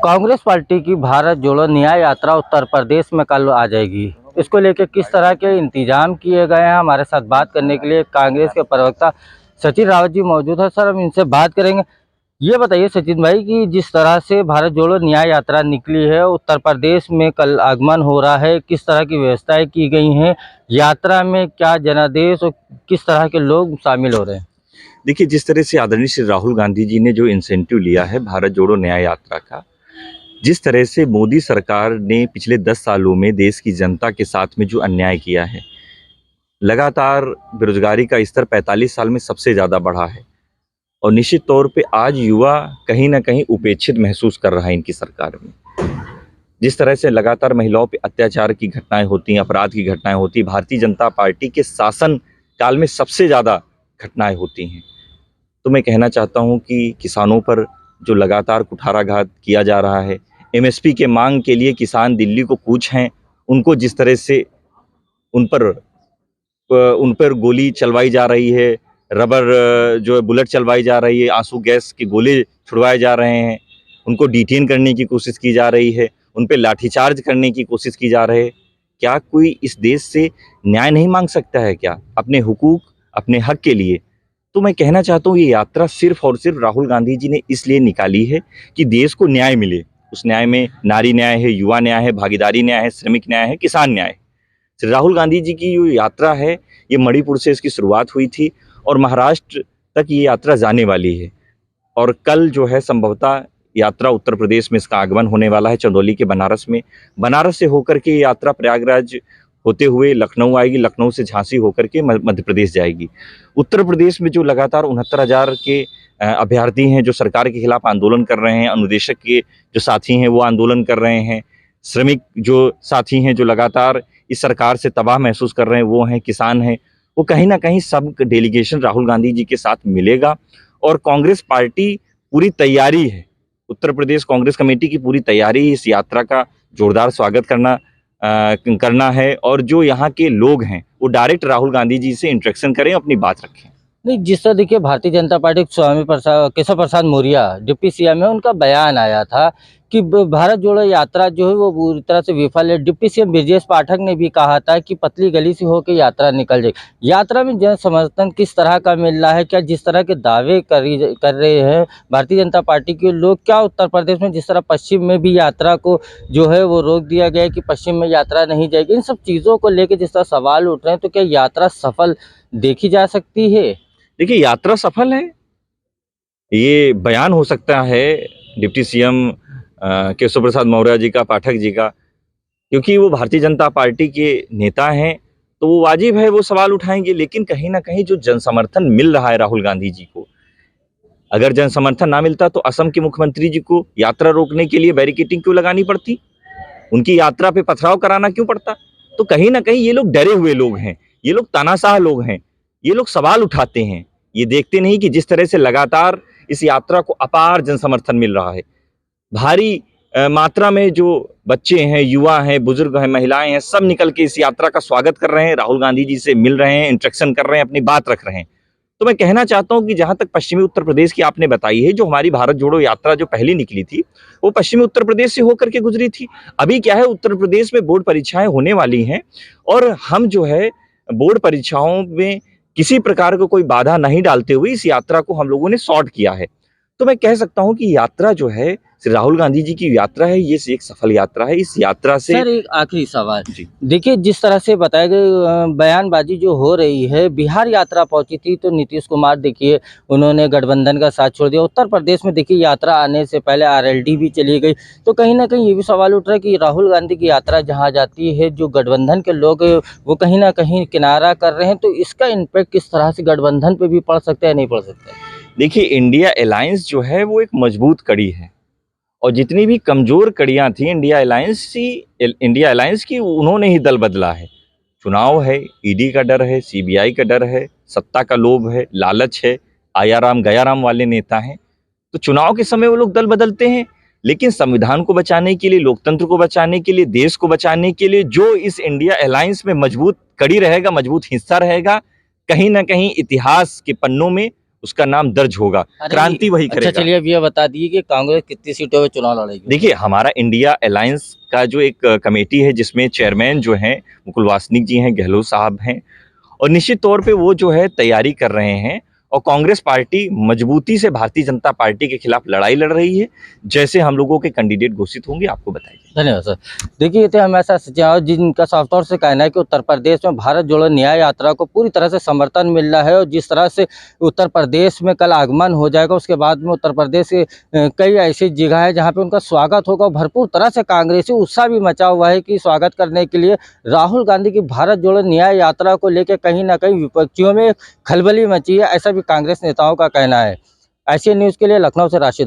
Congress party की भारत जोड़ो न्याय यात्रा उत्तर प्रदेश में कल आ जाएगी। इसको लेकर किस तरह के इंतजाम किए गए हैं, हमारे साथ बात करने के लिए कांग्रेस के प्रवक्ता सचिन रावत जी मौजूद है। सर, हम इनसे बात करेंगे। ये बताइए सचिन भाई कि जिस तरह से भारत जोड़ो न्याय यात्रा निकली है, उत्तर प्रदेश में कल आगमन हो रहा है, किस तरह की व्यवस्थाएं की गई हैं, यात्रा में क्या जनादेश और किस तरह के लोग शामिल हो रहे हैं? देखिए, जिस तरह से आदरणीय श्री राहुल गांधी जी ने जो इंसेंटिव लिया है भारत जोड़ो न्याय यात्रा का, जिस तरह से मोदी सरकार ने पिछले 10 सालों में देश की जनता के साथ में जो अन्याय किया है, लगातार बेरोजगारी का स्तर 45 साल में सबसे ज़्यादा बढ़ा है और निश्चित तौर पे आज युवा कहीं ना कहीं उपेक्षित महसूस कर रहा है इनकी सरकार में। जिस तरह से लगातार महिलाओं पे अत्याचार की घटनाएं होती हैं, अपराध की घटनाएं होती हैं, भारतीय जनता पार्टी के शासन काल में सबसे ज़्यादा घटनाएं होती हैं। तो मैं कहना चाहता हूं कि किसानों पर जो लगातार कुठाराघात किया जा रहा है, एमएसपी के मांग के लिए किसान दिल्ली को कूच हैं, उनको जिस तरह से उन पर गोली चलवाई जा रही है, रबर जो है बुलेट चलवाई जा रही है, आंसू गैस के गोले छुड़वाए जा रहे हैं, उनको डिटेन करने की कोशिश की जा रही है, उन पर लाठीचार्ज करने की कोशिश की जा रही है। क्या कोई इस देश से न्याय नहीं मांग सकता है क्या अपने हुकूक, अपने हक के लिए? तो मैं कहना चाहता हूँ ये यात्रा सिर्फ और सिर्फ राहुल गांधी जी ने इसलिए निकाली है कि देश को न्याय मिले। उस न्याय में नारी न्याय है, युवा न्याय है, भागीदारी न्याय है, श्रमिक न्याय है, किसान न्याय है। श्री राहुल गांधी जी की जो यात्रा है, ये मणिपुर से इसकी शुरुआत हुई थी और महाराष्ट्र तक ये यात्रा जाने वाली है और कल जो है संभवतः यात्रा उत्तर प्रदेश में इसका आगमन होने वाला है, चंदौली के बनारस में। बनारस से होकर के ये यात्रा प्रयागराज होते हुए लखनऊ आएगी, लखनऊ से झांसी होकर के मध्य प्रदेश जाएगी। उत्तर प्रदेश में जो लगातार 69,000 के अभ्यर्थी हैं जो सरकार के खिलाफ आंदोलन कर रहे हैं, अनुदेशक के जो साथी हैं वो आंदोलन कर रहे हैं, श्रमिक जो साथी हैं जो लगातार इस सरकार से तबाह महसूस कर रहे हैं, वो हैं, किसान हैं, वो कहीं ना कहीं सब डेलीगेशन राहुल गांधी जी के साथ मिलेगा और कांग्रेस पार्टी पूरी तैयारी है। उत्तर प्रदेश कांग्रेस कमेटी की पूरी तैयारी इस यात्रा का जोरदार स्वागत करना है और जो यहाँ के लोग हैं वो डायरेक्ट राहुल गांधी जी से इंटरेक्शन करें, अपनी बात रखें। नहीं, जिस तरह देखिए भारतीय जनता पार्टी के स्वामी प्रसाद केशव प्रसाद मौर्य डिप्टी सीएम है, उनका बयान आया था कि भारत जोड़ो यात्रा जो है वो पूरी तरह से विफल है। डिप्टी सीएम ब्रजेश पाठक ने भी कहा था कि पतली गली से होकर यात्रा निकल जाएगी। यात्रा में जन समर्थन किस तरह का मिल रहा है? क्या जिस तरह के दावे कर रहे हैं भारतीय जनता पार्टी के लोग, क्या उत्तर प्रदेश में जिस तरह पश्चिम में भी यात्रा को जो है वो रोक दिया गया है कि पश्चिम में यात्रा नहीं जाएगी, इन सब चीज़ों को लेकर जिस तरह सवाल उठ रहे हैं, तो क्या यात्रा सफल देखी जा सकती है? देखिए, यात्रा सफल है, ये बयान हो सकता है डिप्टी सीएम केशव प्रसाद मौर्य जी का, पाठक जी का, क्योंकि वो भारतीय जनता पार्टी के नेता हैं तो वो वाजिब है वो सवाल उठाएंगे। लेकिन कहीं ना कहीं जो जन समर्थन मिल रहा है राहुल गांधी जी को, अगर जन समर्थन ना मिलता तो असम के मुख्यमंत्री जी को यात्रा रोकने के लिए बैरिकेडिंग क्यों लगानी पड़ती, उनकी यात्रा पे पथराव कराना क्यों पड़ता? तो कहीं ना कहीं ये लोग डरे हुए लोग हैं, ये लोग तानाशाह लोग हैं, ये लोग सवाल उठाते हैं, ये देखते नहीं कि जिस तरह से लगातार इस यात्रा को अपार जन समर्थन मिल रहा है। भारी मात्रा में जो बच्चे हैं, युवा हैं, बुजुर्ग हैं, महिलाएं हैं, सब निकल के इस यात्रा का स्वागत कर रहे हैं, राहुल गांधी जी से मिल रहे हैं, इंटरेक्शन कर रहे हैं, अपनी बात रख रहे हैं। तो मैं कहना चाहता हूं कि जहां तक पश्चिमी उत्तर प्रदेश की आपने बताई है, जो हमारी भारत जोड़ो यात्रा जो पहली निकली थी वो पश्चिमी उत्तर प्रदेश से होकर के गुजरी थी। अभी क्या है, उत्तर प्रदेश में बोर्ड परीक्षाएं होने वाली हैं और हम जो है बोर्ड परीक्षाओं में किसी प्रकार को कोई बाधा नहीं डालते हुए इस यात्रा को हम लोगों ने शॉर्ट किया है। तो मैं कह सकता हूं कि यात्रा जो है श्री राहुल गांधी जी की यात्रा है, ये एक सफल यात्रा है। इस यात्रा से सर एक आखिरी सवाल जी, देखिए, जिस तरह से बताया गया बयानबाजी जो हो रही है, बिहार यात्रा पहुंची थी तो नीतीश कुमार देखिए उन्होंने गठबंधन का साथ छोड़ दिया। उत्तर प्रदेश में देखिए यात्रा आने से पहले आरएलडी भी चली गई। तो कहीं ना कहीं ये भी सवाल उठ रहा है कि राहुल गांधी की यात्रा जहां जाती है, जो गठबंधन के लोग वो कहीं ना कहीं किनारा कर रहे हैं, तो इसका इम्पैक्ट किस तरह से गठबंधन पे भी पड़ सकता है, नहीं पड़ सकता है? देखिए, इंडिया अलायंस जो है वो एक मजबूत कड़ी है और जितनी भी कमजोर कड़ियां थी इंडिया अलायंस की उन्होंने ही दल बदला है। चुनाव है, ईडी का डर है, सीबीआई का डर है, सत्ता का लोभ है, लालच है, आयाराम गयाराम वाले नेता हैं। तो चुनाव के समय वो लोग दल बदलते हैं, लेकिन संविधान को बचाने के लिए, लोकतंत्र को बचाने के लिए, देश को बचाने के लिए जो इस इंडिया अलायंस में मजबूत कड़ी रहेगा, मजबूत हिस्सा रहेगा, कहीं ना कहीं इतिहास के पन्नों में उसका नाम दर्ज होगा, अरे क्रांति वही अच्छा, करेगा। चलिए अब ये बता दीजिए कि कांग्रेस कितनी सीटों पे चुनाव लड़ेगी? देखिए, हमारा इंडिया अलायंस का जो एक कमेटी है, जिसमें चेयरमैन जो हैं मुकुल वासनिक जी हैं, गहलोत साहब हैं, और निश्चित तौर पे वो जो है तैयारी कर रहे हैं, और कांग्रेस पार्टी मजबूती से भारतीय जनता पार्टी के खिलाफ लड़ाई लड़ रही है। जैसे हम लोगों के कैंडिडेट घोषित होंगे, आपको बताएंगे। धन्यवाद सर। देखिए, ये थे हमेशा सचिव जिनका साफ तौर से कहना है कि उत्तर प्रदेश में भारत जोड़ो न्याय यात्रा को पूरी तरह से समर्थन मिल रहा है, और जिस तरह से उत्तर प्रदेश में कल आगमन हो जाएगा, उसके बाद में उत्तर प्रदेश के कई ऐसी जगह है जहाँ पे उनका स्वागत होगा। और भरपूर तरह से कांग्रेसी उत्साह भी मचा हुआ है कि स्वागत करने के लिए राहुल गांधी की भारत जोड़ो न्याय यात्रा को लेकर कहीं ना कहीं विपक्षियों में खलबली मची है, ऐसा भी कांग्रेस नेताओं का कहना है। एशियन न्यूज़ के लिए लखनऊ से राशिद।